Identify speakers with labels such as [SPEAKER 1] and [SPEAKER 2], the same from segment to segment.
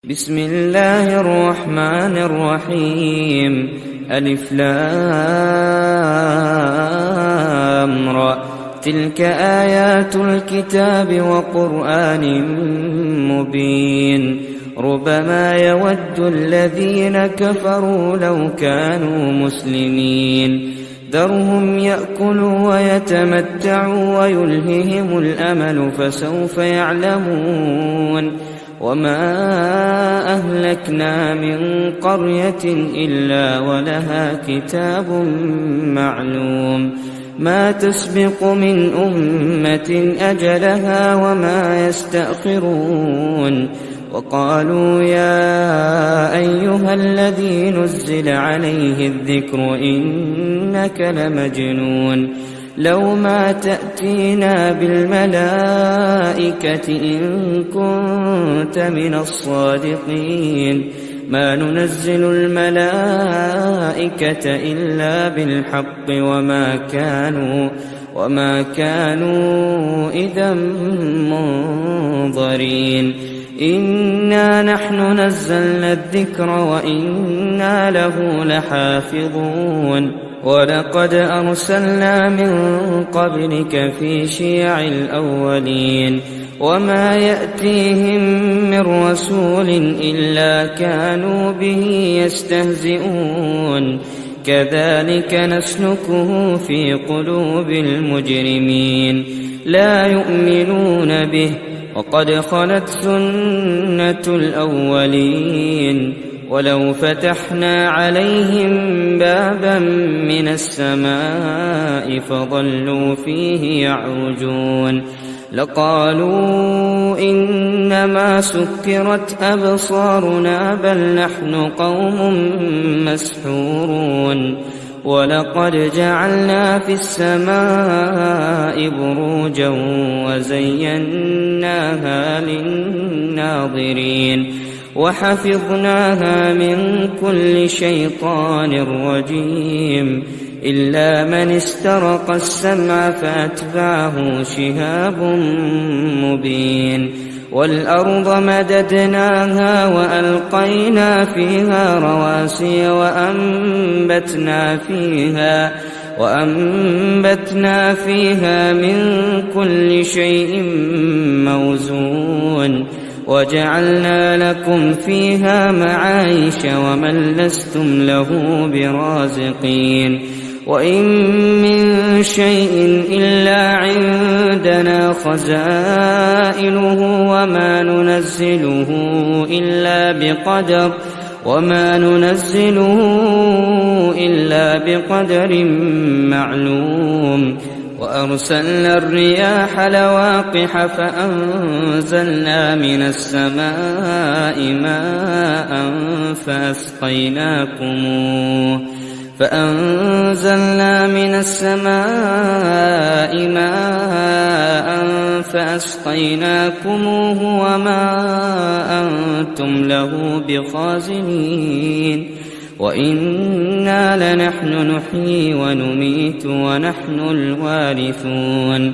[SPEAKER 1] بسم الله الرحمن الرحيم. ألف لام را. تلك آيات الكتاب وقرآن مبين. ربما يود الذين كفروا لو كانوا مسلمين. ذرهم يأكلوا ويتمتعوا ويلههم الأمل فسوف يعلمون. وما أهلكنا من قرية إلا ولها كتاب معلوم. ما تسبق من أمة أجلها وما يستأخرون. وقالوا يا أيها الذي نزل عليه الذكر إنك لمجنون. لو ما تأتينا بالملائكة إن كنت من الصادقين. ما ننزل الملائكة إلا بالحق وما كانوا إذا منظرين. إنا نحن نزلنا الذكر وإنا له لحافظون. ولقد أرسلنا من قبلك في شيع الأولين. وما يأتيهم من رسول إلا كانوا به يستهزئون. كذلك نسلكه في قلوب المجرمين. لا يؤمنون به وقد خلت سنة الأولين. ولو فتحنا عليهم بابا من السماء فظلوا فيه يعرجون لقالوا إنما سكرت أبصارنا بل نحن قوم مسحورون. ولقد جعلنا في السماء بروجا وزيناها للناظرين وحفظناها من كل شيطان رجيم إلا من استرق السمع فأتبعه شهاب مبين. والأرض مددناها وألقينا فيها رواسي وأنبتنا فيها من كل شيء موزون. وجعلنا لكم فيها معايش ومن لستم له برازقين. وإن من شيء إلا عندنا خزائنه وما ننزله إلا بقدر معلوم. وأرسلنا الرياح لواقح فأنزلنا من السماء ماء فأسقيناكموه وما أنتم له بخازنين. وإنا لنحن نحيي ونميت ونحن الوارثون.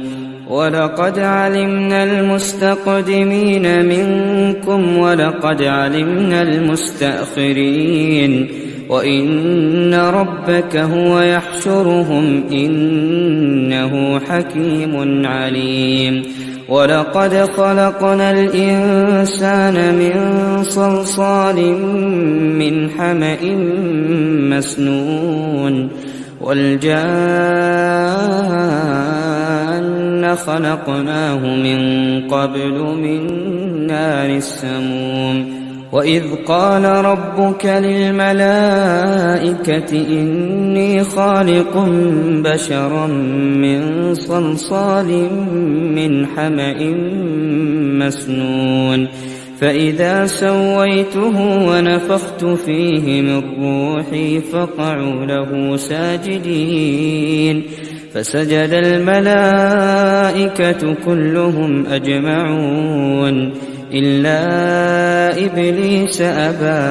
[SPEAKER 1] ولقد علمنا المستقدمين منكم ولقد علمنا المستأخرين. وإن ربك هو يحشرهم إنه حكيم عليم. ولقد خلقنا الإنسان من صلصال من حمأ مسنون. والجان خلقناه من قبل من نار السموم. وإذ قال ربك للملائكة إني خالق بشرا من صلصال من حمأ مسنون. فإذا سويته ونفخت فيه من روحي فقعوا له ساجدين. فسجد الملائكة كلهم أجمعون إلا إبليس أبى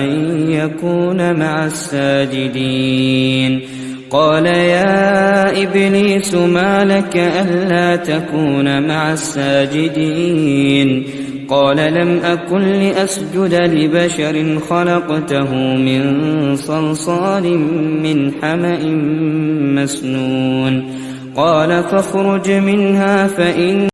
[SPEAKER 1] أن يكون مع الساجدين. قال يا إبليس ما لك ألا تكون مع الساجدين؟ قال لم أكن لأسجد لبشر خلقته من صلصال من حمأ مسنون قال فاخرج منها فإن